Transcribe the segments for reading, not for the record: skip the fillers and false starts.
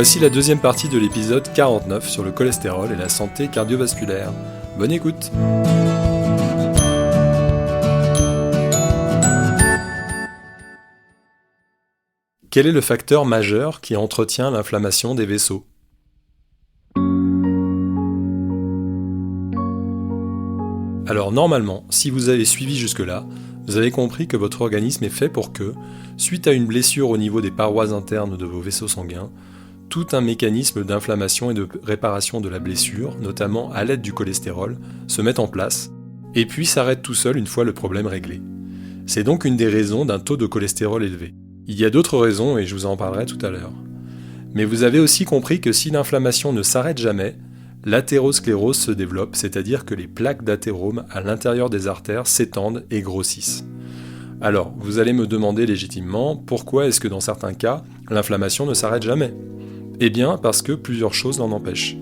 Voici la deuxième partie de l'épisode 49 sur le cholestérol et la santé cardiovasculaire. Bonne écoute! Quel est le facteur majeur qui entretient l'inflammation des vaisseaux? Alors normalement, si vous avez suivi jusque-là, vous avez compris que votre organisme est fait pour que, suite à une blessure au niveau des parois internes de vos vaisseaux sanguins, tout un mécanisme d'inflammation et de réparation de la blessure, notamment à l'aide du cholestérol, se mette en place, et puis s'arrête tout seul une fois le problème réglé. C'est donc une des raisons d'un taux de cholestérol élevé. Il y a d'autres raisons et je vous en parlerai tout à l'heure. Mais vous avez aussi compris que si l'inflammation ne s'arrête jamais, l'athérosclérose se développe, c'est-à-dire que les plaques d'athérome à l'intérieur des artères s'étendent et grossissent. Alors, vous allez me demander légitimement pourquoi est-ce que dans certains cas, l'inflammation ne s'arrête jamais ? Eh bien, parce que plusieurs choses l'en empêchent.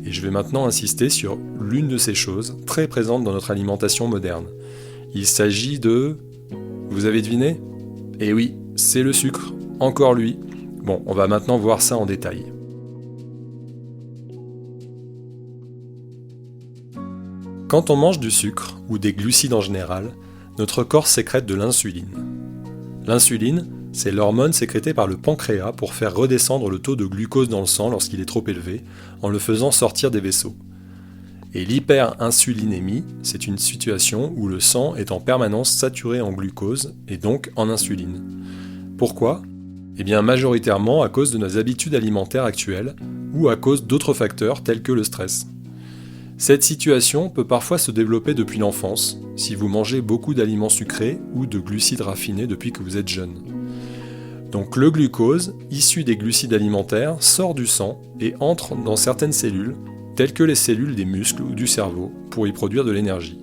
Et je vais maintenant insister sur l'une de ces choses très présentes dans notre alimentation moderne. Il s'agit de... Vous avez deviné ? Eh oui, c'est le sucre, encore lui. Bon, on va maintenant voir ça en détail. Quand on mange du sucre, ou des glucides en général, notre corps sécrète de l'insuline. L'insuline, c'est l'hormone sécrétée par le pancréas pour faire redescendre le taux de glucose dans le sang lorsqu'il est trop élevé, en le faisant sortir des vaisseaux. Et l'hyperinsulinémie, c'est une situation où le sang est en permanence saturé en glucose et donc en insuline. Pourquoi ? Eh bien majoritairement à cause de nos habitudes alimentaires actuelles ou à cause d'autres facteurs tels que le stress. Cette situation peut parfois se développer depuis l'enfance, si vous mangez beaucoup d'aliments sucrés ou de glucides raffinés depuis que vous êtes jeune. Donc le glucose, issu des glucides alimentaires, sort du sang et entre dans certaines cellules, telles que les cellules des muscles ou du cerveau, pour y produire de l'énergie.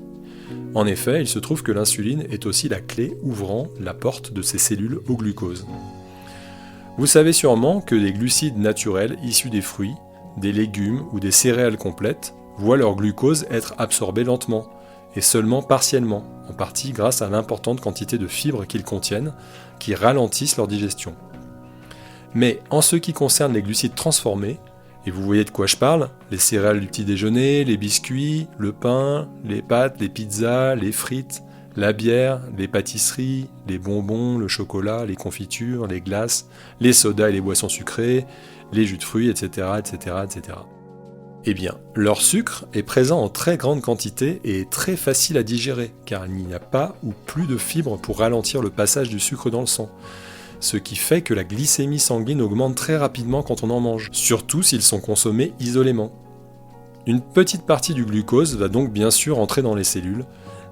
En effet, il se trouve que l'insuline est aussi la clé ouvrant la porte de ces cellules au glucose. Vous savez sûrement que les glucides naturels issus des fruits, des légumes ou des céréales complètes voient leur glucose être absorbé lentement, et seulement partiellement, en partie grâce à l'importante quantité de fibres qu'ils contiennent, qui ralentissent leur digestion. Mais en ce qui concerne les glucides transformés, et vous voyez de quoi je parle, les céréales du petit déjeuner, les biscuits, le pain, les pâtes, les pizzas, les frites, la bière, les pâtisseries, les bonbons, le chocolat, les confitures, les glaces, les sodas et les boissons sucrées, les jus de fruits, etc., etc., etc. Eh bien, leur sucre est présent en très grande quantité et est très facile à digérer, car il n'y a pas ou plus de fibres pour ralentir le passage du sucre dans le sang. Ce qui fait que la glycémie sanguine augmente très rapidement quand on en mange, surtout s'ils sont consommés isolément. Une petite partie du glucose va donc bien sûr entrer dans les cellules,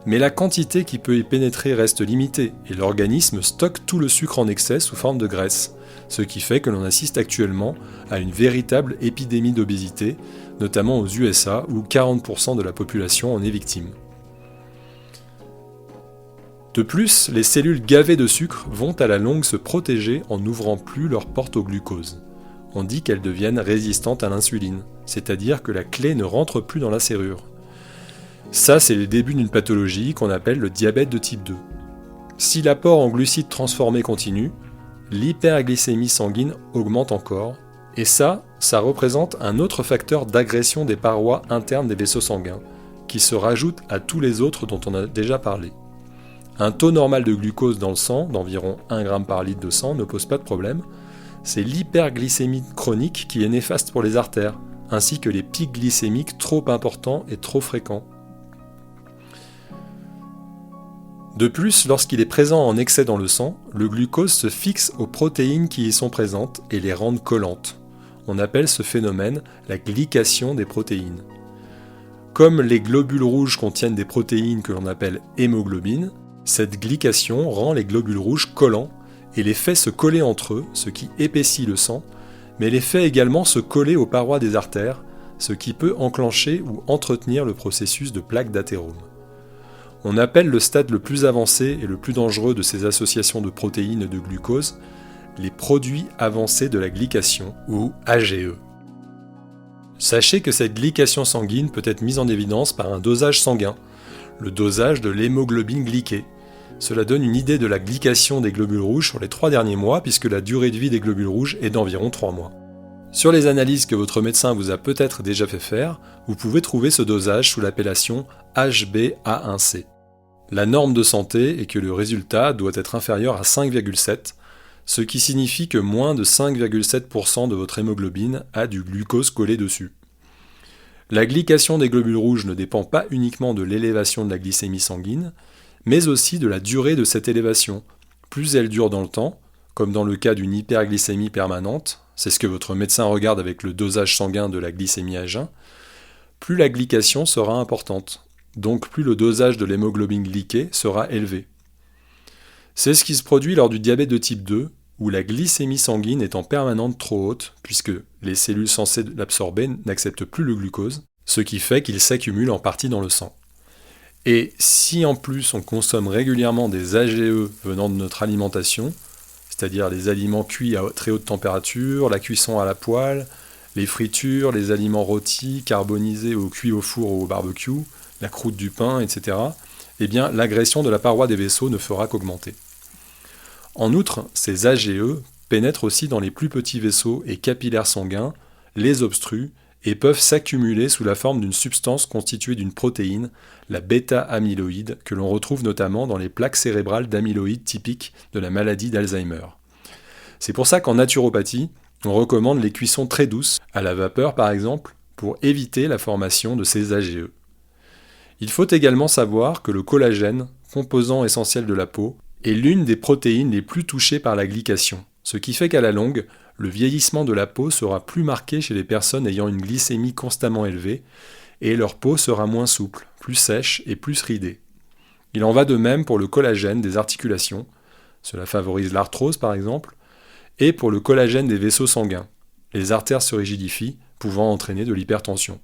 mais la quantité qui peut y pénétrer reste limitée, et l'organisme stocke tout le sucre en excès sous forme de graisse, ce qui fait que l'on assiste actuellement à une véritable épidémie d'obésité, notamment aux USA où 40% de la population en est victime. De plus, les cellules gavées de sucre vont à la longue se protéger en n'ouvrant plus leur porte au glucose. On dit qu'elles deviennent résistantes à l'insuline, c'est-à-dire que la clé ne rentre plus dans la serrure. Ça, c'est le début d'une pathologie qu'on appelle le diabète de type 2. Si l'apport en glucides transformés continue, l'hyperglycémie sanguine augmente encore, et ça représente un autre facteur d'agression des parois internes des vaisseaux sanguins, qui se rajoute à tous les autres dont on a déjà parlé. Un taux normal de glucose dans le sang, d'environ 1 g par litre de sang, ne pose pas de problème. C'est l'hyperglycémie chronique qui est néfaste pour les artères, ainsi que les pics glycémiques trop importants et trop fréquents. De plus, lorsqu'il est présent en excès dans le sang, le glucose se fixe aux protéines qui y sont présentes et les rendent collantes. On appelle ce phénomène la glycation des protéines. Comme les globules rouges contiennent des protéines que l'on appelle hémoglobine, cette glycation rend les globules rouges collants et les fait se coller entre eux, ce qui épaissit le sang, mais les fait également se coller aux parois des artères, ce qui peut enclencher ou entretenir le processus de plaque d'athérome. On appelle le stade le plus avancé et le plus dangereux de ces associations de protéines et de glucose les produits avancés de la glycation, ou AGE. Sachez que cette glycation sanguine peut être mise en évidence par un dosage sanguin, le dosage de l'hémoglobine glyquée. Cela donne une idée de la glycation des globules rouges sur les 3 derniers mois, puisque la durée de vie des globules rouges est d'environ 3 mois. Sur les analyses que votre médecin vous a peut-être déjà fait faire, vous pouvez trouver ce dosage sous l'appellation HbA1c. La norme de santé est que le résultat doit être inférieur à 5,7, ce qui signifie que moins de 5,7% de votre hémoglobine a du glucose collé dessus. La glycation des globules rouges ne dépend pas uniquement de l'élévation de la glycémie sanguine, mais aussi de la durée de cette élévation. Plus elle dure dans le temps, comme dans le cas d'une hyperglycémie permanente, c'est ce que votre médecin regarde avec le dosage sanguin de la glycémie à jeun, plus la glycation sera importante, donc plus le dosage de l'hémoglobine glyquée sera élevé. C'est ce qui se produit lors du diabète de type 2, où la glycémie sanguine est en permanente trop haute, puisque les cellules censées l'absorber n'acceptent plus le glucose, ce qui fait qu'il s'accumule en partie dans le sang. Et si en plus on consomme régulièrement des AGE venant de notre alimentation, c'est-à-dire les aliments cuits à très haute température, la cuisson à la poêle, les fritures, les aliments rôtis, carbonisés ou cuits au four ou au barbecue, la croûte du pain, etc., eh bien l'agression de la paroi des vaisseaux ne fera qu'augmenter. En outre, ces AGE pénètrent aussi dans les plus petits vaisseaux et capillaires sanguins, les obstruent et peuvent s'accumuler sous la forme d'une substance constituée d'une protéine, la bêta-amyloïde, que l'on retrouve notamment dans les plaques cérébrales d'amyloïde typiques de la maladie d'Alzheimer. C'est pour ça qu'en naturopathie, on recommande les cuissons très douces, à la vapeur par exemple, pour éviter la formation de ces AGE. Il faut également savoir que le collagène, composant essentiel de la peau, est l'une des protéines les plus touchées par la glycation, ce qui fait qu'à la longue, le vieillissement de la peau sera plus marqué chez les personnes ayant une glycémie constamment élevée, et leur peau sera moins souple, plus sèche et plus ridée. Il en va de même pour le collagène des articulations, cela favorise l'arthrose par exemple, et pour le collagène des vaisseaux sanguins, les artères se rigidifient, pouvant entraîner de l'hypertension.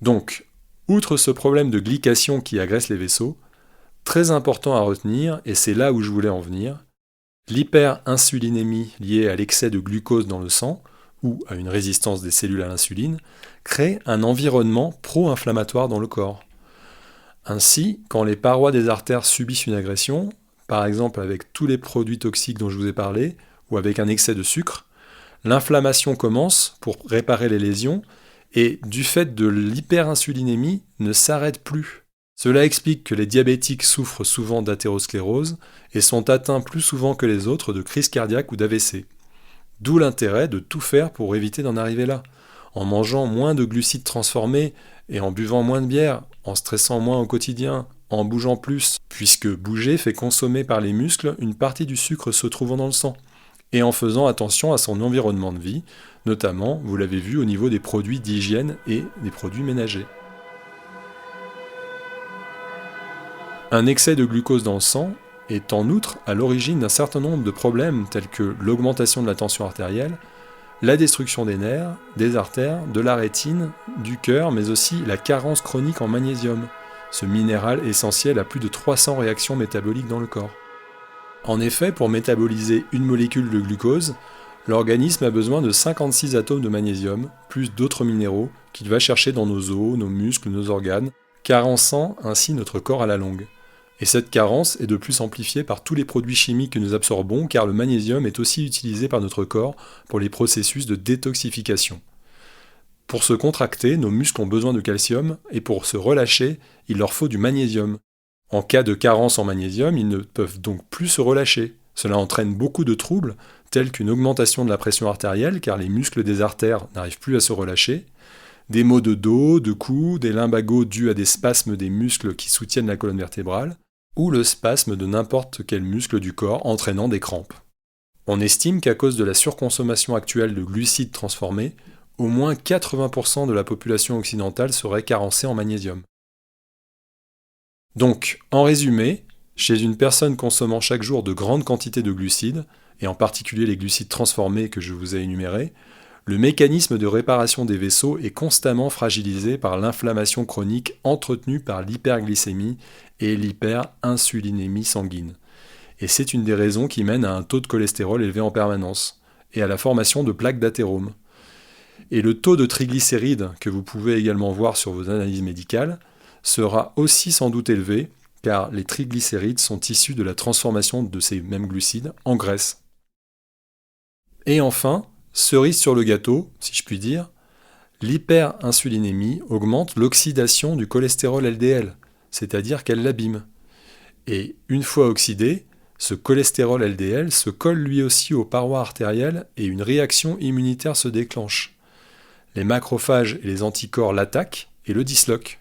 Donc, outre ce problème de glycation qui agresse les vaisseaux, très important à retenir, et c'est là où je voulais en venir, l'hyperinsulinémie liée à l'excès de glucose dans le sang, ou à une résistance des cellules à l'insuline, crée un environnement pro-inflammatoire dans le corps. Ainsi, quand les parois des artères subissent une agression, par exemple avec tous les produits toxiques dont je vous ai parlé, ou avec un excès de sucre, l'inflammation commence pour réparer les lésions, et du fait de l'hyperinsulinémie, ne s'arrête plus. Cela explique que les diabétiques souffrent souvent d'athérosclérose et sont atteints plus souvent que les autres de crise cardiaque ou d'AVC. D'où l'intérêt de tout faire pour éviter d'en arriver là, en mangeant moins de glucides transformés et en buvant moins de bière, en stressant moins au quotidien, en bougeant plus, puisque bouger fait consommer par les muscles une partie du sucre se trouvant dans le sang, et en faisant attention à son environnement de vie, notamment, vous l'avez vu, au niveau des produits d'hygiène et des produits ménagers. Un excès de glucose dans le sang est en outre à l'origine d'un certain nombre de problèmes tels que l'augmentation de la tension artérielle, la destruction des nerfs, des artères, de la rétine, du cœur, mais aussi la carence chronique en magnésium, ce minéral essentiel à plus de 300 réactions métaboliques dans le corps. En effet, pour métaboliser une molécule de glucose, l'organisme a besoin de 56 atomes de magnésium, plus d'autres minéraux qu'il va chercher dans nos os, nos muscles, nos organes, carençant ainsi notre corps à la longue. Et cette carence est de plus amplifiée par tous les produits chimiques que nous absorbons, car le magnésium est aussi utilisé par notre corps pour les processus de détoxification. Pour se contracter, nos muscles ont besoin de calcium, et pour se relâcher, il leur faut du magnésium. En cas de carence en magnésium, ils ne peuvent donc plus se relâcher. Cela entraîne beaucoup de troubles, tels qu'une augmentation de la pression artérielle, car les muscles des artères n'arrivent plus à se relâcher, des maux de dos, de cou, des lumbagos dus à des spasmes des muscles qui soutiennent la colonne vertébrale, ou le spasme de n'importe quel muscle du corps entraînant des crampes. On estime qu'à cause de la surconsommation actuelle de glucides transformés, au moins 80% de la population occidentale serait carencée en magnésium. Donc, en résumé, chez une personne consommant chaque jour de grandes quantités de glucides, et en particulier les glucides transformés que je vous ai énumérés, le mécanisme de réparation des vaisseaux est constamment fragilisé par l'inflammation chronique entretenue par l'hyperglycémie et l'hyperinsulinémie sanguine. Et c'est une des raisons qui mène à un taux de cholestérol élevé en permanence, et à la formation de plaques d'athérome. Et le taux de triglycérides, que vous pouvez également voir sur vos analyses médicales, sera aussi sans doute élevé, car les triglycérides sont issus de la transformation de ces mêmes glucides en graisse. Et enfin, Cerise sur le gâteau, si je puis dire, l'hyperinsulinémie augmente l'oxydation du cholestérol LDL, c'est-à-dire qu'elle l'abîme. Et une fois oxydé, ce cholestérol LDL se colle lui aussi aux parois artérielles et une réaction immunitaire se déclenche. Les macrophages et les anticorps l'attaquent et le disloquent.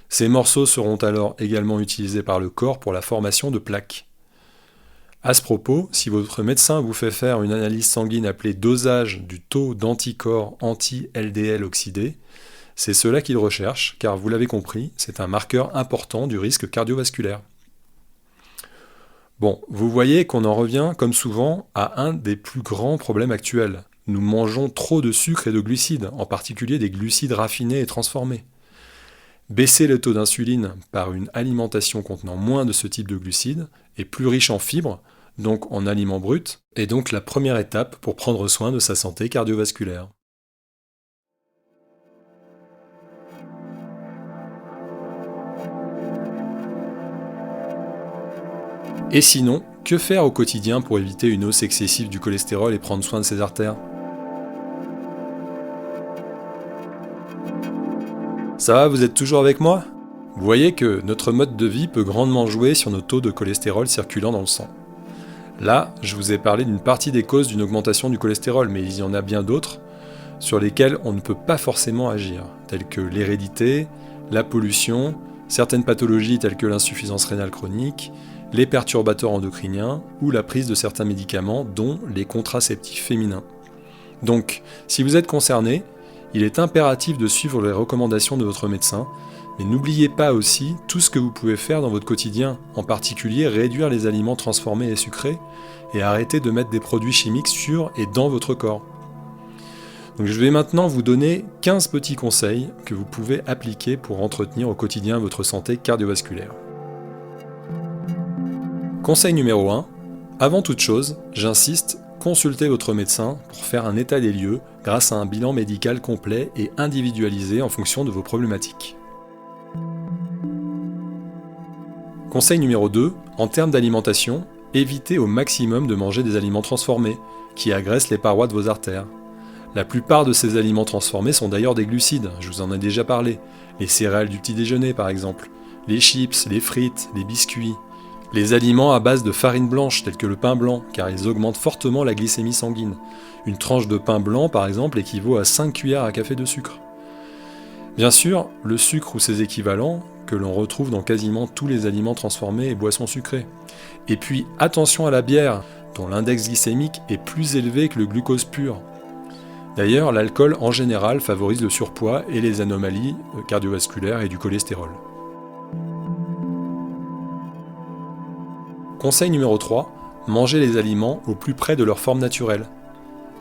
Ces morceaux seront alors également utilisés par le corps pour la formation de plaques. À ce propos, si votre médecin vous fait faire une analyse sanguine appelée dosage du taux d'anticorps anti-LDL oxydé, c'est cela qu'il recherche, car vous l'avez compris, c'est un marqueur important du risque cardiovasculaire. Bon, vous voyez qu'on en revient, comme souvent, à un des plus grands problèmes actuels. Nous mangeons trop de sucre et de glucides, en particulier des glucides raffinés et transformés. Baisser le taux d'insuline par une alimentation contenant moins de ce type de glucides et plus riche en fibres, donc en aliments bruts, est donc la première étape pour prendre soin de sa santé cardiovasculaire. Et sinon, que faire au quotidien pour éviter une hausse excessive du cholestérol et prendre soin de ses artères ? Ça va, vous êtes toujours avec moi ? Vous voyez que notre mode de vie peut grandement jouer sur nos taux de cholestérol circulant dans le sang. Là, je vous ai parlé d'une partie des causes d'une augmentation du cholestérol, mais il y en a bien d'autres sur lesquelles on ne peut pas forcément agir, telles que l'hérédité, la pollution, certaines pathologies telles que l'insuffisance rénale chronique, les perturbateurs endocriniens ou la prise de certains médicaments, dont les contraceptifs féminins. Donc, si vous êtes concerné, il est impératif de suivre les recommandations de votre médecin, mais n'oubliez pas aussi tout ce que vous pouvez faire dans votre quotidien, en particulier réduire les aliments transformés et sucrés, et arrêter de mettre des produits chimiques sur et dans votre corps. Donc je vais maintenant vous donner 15 petits conseils que vous pouvez appliquer pour entretenir au quotidien votre santé cardiovasculaire. Conseil numéro 1. Avant toute chose, j'insiste, consultez votre médecin pour faire un état des lieux grâce à un bilan médical complet et individualisé en fonction de vos problématiques. Conseil numéro 2. En termes d'alimentation, évitez au maximum de manger des aliments transformés qui agressent les parois de vos artères. La plupart de ces aliments transformés sont d'ailleurs des glucides, je vous en ai déjà parlé. Les céréales du petit déjeuner par exemple, les chips, les frites, les biscuits. Les aliments à base de farine blanche tels que le pain blanc, car ils augmentent fortement la glycémie sanguine. Une tranche de pain blanc par exemple équivaut à 5 cuillères à café de sucre. Bien sûr, le sucre ou ses équivalents, que l'on retrouve dans quasiment tous les aliments transformés et boissons sucrées. Et puis attention à la bière, dont l'index glycémique est plus élevé que le glucose pur. D'ailleurs, l'alcool en général favorise le surpoids et les anomalies cardiovasculaires et du cholestérol. Conseil numéro 3, mangez les aliments au plus près de leur forme naturelle.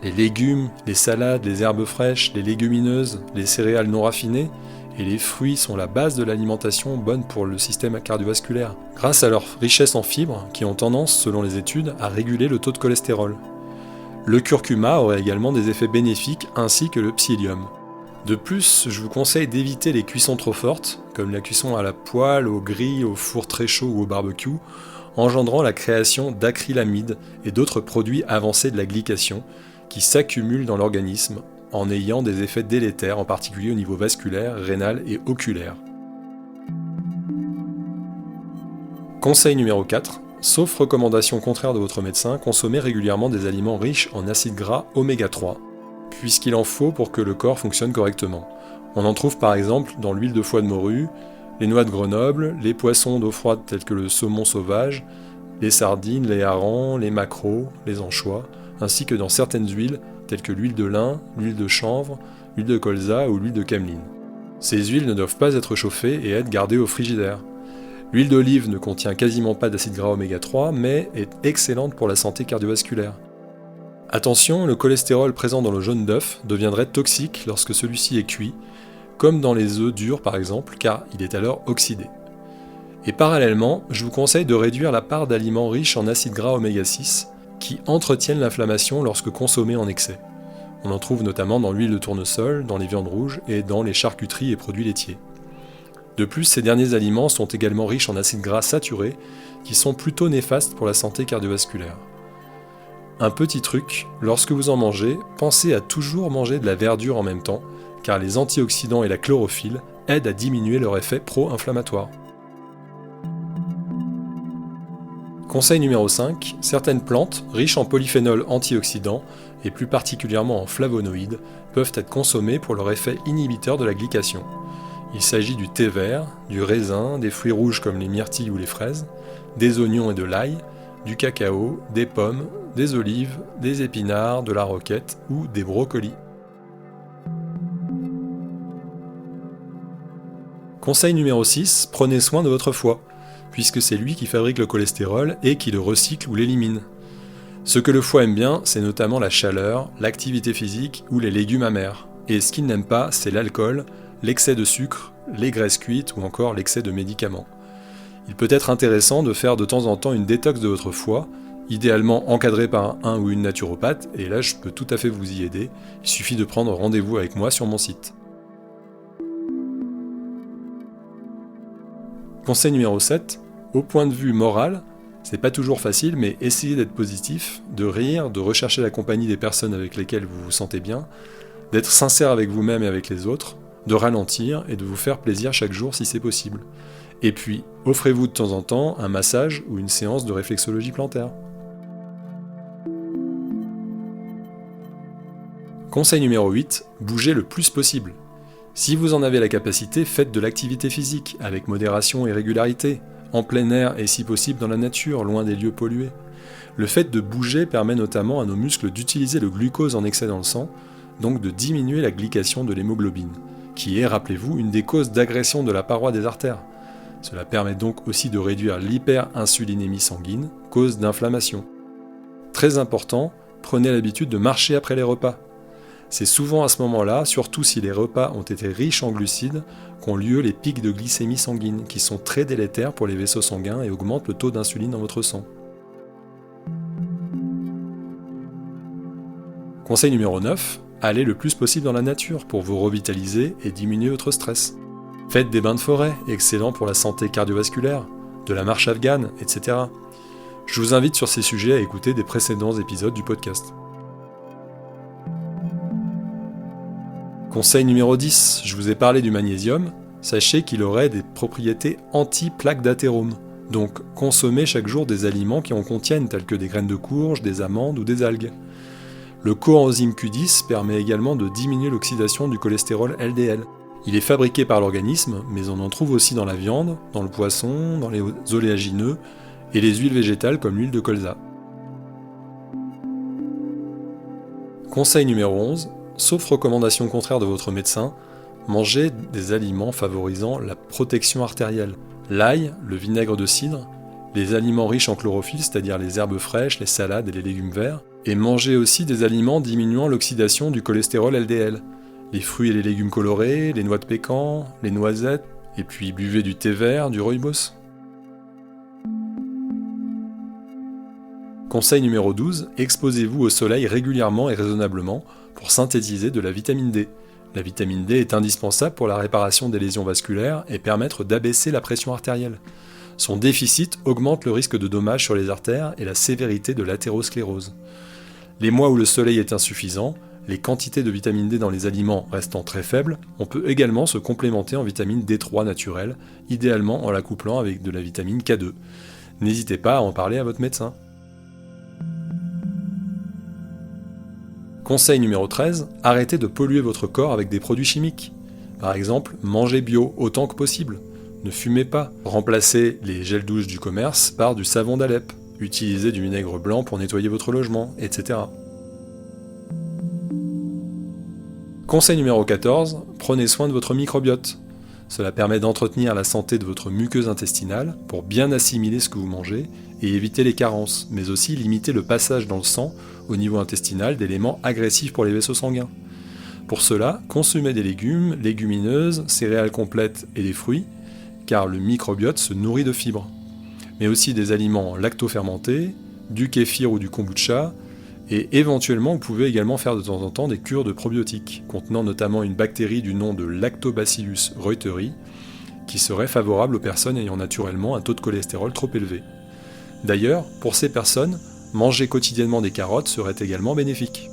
Les légumes, les salades, les herbes fraîches, les légumineuses, les céréales non raffinées et les fruits sont la base de l'alimentation bonne pour le système cardiovasculaire, grâce à leur richesse en fibres qui ont tendance, selon les études, à réguler le taux de cholestérol. Le curcuma aurait également des effets bénéfiques ainsi que le psyllium. De plus, je vous conseille d'éviter les cuissons trop fortes, comme la cuisson à la poêle, au grill, au four très chaud ou au barbecue, engendrant la création d'acrylamide et d'autres produits avancés de la glycation qui s'accumulent dans l'organisme en ayant des effets délétères, en particulier au niveau vasculaire, rénal et oculaire. Conseil numéro 4. Sauf recommandation contraire de votre médecin, consommez régulièrement des aliments riches en acides gras oméga 3, puisqu'il en faut pour que le corps fonctionne correctement. On en trouve par exemple dans l'huile de foie de morue, les noix de Grenoble, les poissons d'eau froide tels que le saumon sauvage, les sardines, les harengs, les maquereaux, les anchois, ainsi que dans certaines huiles telles que l'huile de lin, l'huile de chanvre, l'huile de colza ou l'huile de cameline. Ces huiles ne doivent pas être chauffées et être gardées au frigidaire. L'huile d'olive ne contient quasiment pas d'acides gras oméga 3, mais est excellente pour la santé cardiovasculaire. Attention, le cholestérol présent dans le jaune d'œuf deviendrait toxique lorsque celui-ci est cuit, comme dans les œufs durs par exemple, car il est alors oxydé. Et parallèlement, je vous conseille de réduire la part d'aliments riches en acides gras oméga 6, qui entretiennent l'inflammation lorsque consommés en excès. On en trouve notamment dans l'huile de tournesol, dans les viandes rouges et dans les charcuteries et produits laitiers. De plus, ces derniers aliments sont également riches en acides gras saturés, qui sont plutôt néfastes pour la santé cardiovasculaire. Un petit truc, lorsque vous en mangez, pensez à toujours manger de la verdure en même temps, car les antioxydants et la chlorophylle aident à diminuer leur effet pro-inflammatoire. Conseil numéro 5, certaines plantes, riches en polyphénols antioxydants, et plus particulièrement en flavonoïdes, peuvent être consommées pour leur effet inhibiteur de la glycation. Il s'agit du thé vert, du raisin, des fruits rouges comme les myrtilles ou les fraises, des oignons et de l'ail, du cacao, des pommes, des olives, des épinards, de la roquette ou des brocolis. Conseil numéro 6, prenez soin de votre foie, puisque c'est lui qui fabrique le cholestérol et qui le recycle ou l'élimine. Ce que le foie aime bien, c'est notamment la chaleur, l'activité physique ou les légumes amers. Et ce qu'il n'aime pas, c'est l'alcool, l'excès de sucre, les graisses cuites ou encore l'excès de médicaments. Il peut être intéressant de faire de temps en temps une détox de votre foie, idéalement encadrée par un ou une naturopathe, et là je peux tout à fait vous y aider, il suffit de prendre rendez-vous avec moi sur mon site. Conseil numéro 7, au point de vue moral, c'est pas toujours facile, mais essayez d'être positif, de rire, de rechercher la compagnie des personnes avec lesquelles vous vous sentez bien, d'être sincère avec vous-même et avec les autres, de ralentir et de vous faire plaisir chaque jour si c'est possible. Et puis, offrez-vous de temps en temps un massage ou une séance de réflexologie plantaire. Conseil numéro 8, bougez le plus possible. Si vous en avez la capacité, faites de l'activité physique, avec modération et régularité, en plein air et si possible dans la nature, loin des lieux pollués. Le fait de bouger permet notamment à nos muscles d'utiliser le glucose en excès dans le sang, donc de diminuer la glycation de l'hémoglobine, qui est, rappelez-vous, une des causes d'agression de la paroi des artères. Cela permet donc aussi de réduire l'hyperinsulinémie sanguine, cause d'inflammation. Très important, prenez l'habitude de marcher après les repas. C'est souvent à ce moment-là, surtout si les repas ont été riches en glucides, qu'ont lieu les pics de glycémie sanguine, qui sont très délétères pour les vaisseaux sanguins et augmentent le taux d'insuline dans votre sang. Conseil numéro 9, allez le plus possible dans la nature pour vous revitaliser et diminuer votre stress. Faites des bains de forêt, excellents pour la santé cardiovasculaire, de la marche afghane, etc. Je vous invite sur ces sujets à écouter des précédents épisodes du podcast. Conseil numéro 10, je vous ai parlé du magnésium, sachez qu'il aurait des propriétés anti-plaques d'athérome, donc consommez chaque jour des aliments qui en contiennent, tels que des graines de courge, des amandes ou des algues. Le coenzyme Q10 permet également de diminuer l'oxydation du cholestérol LDL. Il est fabriqué par l'organisme, mais on en trouve aussi dans la viande, dans le poisson, dans les oléagineux et les huiles végétales comme l'huile de colza. Conseil numéro 11, sauf recommandation contraire de votre médecin, mangez des aliments favorisant la protection artérielle. L'ail, le vinaigre de cidre, les aliments riches en chlorophylle, c'est-à-dire les herbes fraîches, les salades et les légumes verts, et mangez aussi des aliments diminuant l'oxydation du cholestérol LDL. Les fruits et les légumes colorés, les noix de pécan, les noisettes, et puis buvez du thé vert, du rooibos. Conseil numéro 12, exposez-vous au soleil régulièrement et raisonnablement pour synthétiser de la vitamine D. La vitamine D est indispensable pour la réparation des lésions vasculaires et permettre d'abaisser la pression artérielle. Son déficit augmente le risque de dommages sur les artères et la sévérité de l'athérosclérose. Les mois où le soleil est insuffisant, les quantités de vitamine D dans les aliments restant très faibles, on peut également se complémenter en vitamine D3 naturelle, idéalement en la couplant avec de la vitamine K2. N'hésitez pas à en parler à votre médecin. Conseil numéro 13, arrêtez de polluer votre corps avec des produits chimiques. Par exemple, mangez bio autant que possible. Ne fumez pas. Remplacez les gels douche du commerce par du savon d'Alep. Utilisez du vinaigre blanc pour nettoyer votre logement, etc. Conseil numéro 14, prenez soin de votre microbiote. Cela permet d'entretenir la santé de votre muqueuse intestinale pour bien assimiler ce que vous mangez et éviter les carences, mais aussi limiter le passage dans le sang au niveau intestinal d'éléments agressifs pour les vaisseaux sanguins. Pour cela, consommez des légumes, légumineuses, céréales complètes et des fruits, car le microbiote se nourrit de fibres, mais aussi des aliments lactofermentés, du kéfir ou du kombucha, et éventuellement vous pouvez également faire de temps en temps des cures de probiotiques, contenant notamment une bactérie du nom de Lactobacillus reuteri, qui serait favorable aux personnes ayant naturellement un taux de cholestérol trop élevé. D'ailleurs, pour ces personnes, manger quotidiennement des carottes serait également bénéfique.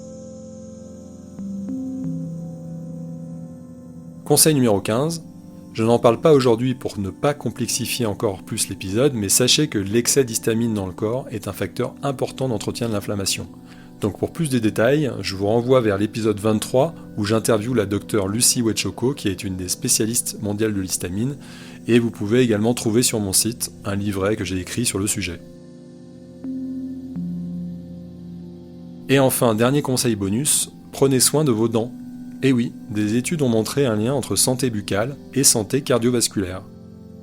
Conseil numéro 15. Je n'en parle pas aujourd'hui pour ne pas complexifier encore plus l'épisode, mais sachez que l'excès d'histamine dans le corps est un facteur important d'entretien de l'inflammation. Donc pour plus de détails, je vous renvoie vers l'épisode 23 où j'interviewe la docteure Lucie Wetchoko qui est une des spécialistes mondiales de l'histamine, et vous pouvez également trouver sur mon site un livret que j'ai écrit sur le sujet. Et enfin, dernier conseil bonus, prenez soin de vos dents. Et oui, des études ont montré un lien entre santé buccale et santé cardiovasculaire.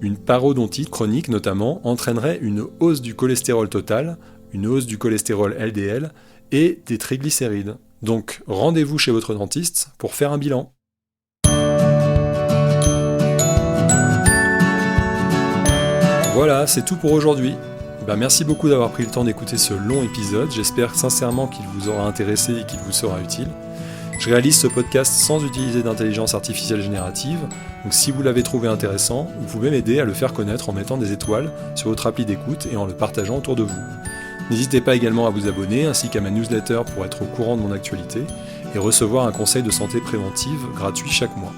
Une parodontite chronique notamment entraînerait une hausse du cholestérol total, une hausse du cholestérol LDL et des triglycérides. Donc rendez-vous chez votre dentiste pour faire un bilan. Voilà, c'est tout pour aujourd'hui. Merci beaucoup d'avoir pris le temps d'écouter ce long épisode, j'espère sincèrement qu'il vous aura intéressé et qu'il vous sera utile. Je réalise ce podcast sans utiliser d'intelligence artificielle générative, donc si vous l'avez trouvé intéressant, vous pouvez m'aider à le faire connaître en mettant des étoiles sur votre appli d'écoute et en le partageant autour de vous. N'hésitez pas également à vous abonner ainsi qu'à ma newsletter pour être au courant de mon actualité et recevoir un conseil de santé préventive gratuit chaque mois.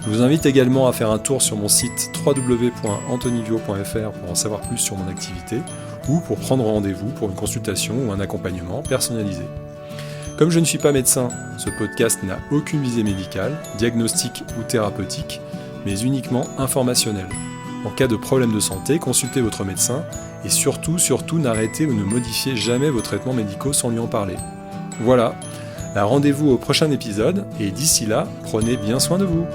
Je vous invite également à faire un tour sur mon site www.antonivio.fr pour en savoir plus sur mon activité ou pour prendre rendez-vous pour une consultation ou un accompagnement personnalisé. Comme je ne suis pas médecin, ce podcast n'a aucune visée médicale, diagnostique ou thérapeutique, mais uniquement informationnelle. En cas de problème de santé, consultez votre médecin et surtout, n'arrêtez ou ne modifiez jamais vos traitements médicaux sans lui en parler. Voilà, rendez-vous au prochain épisode et d'ici là, prenez bien soin de vous.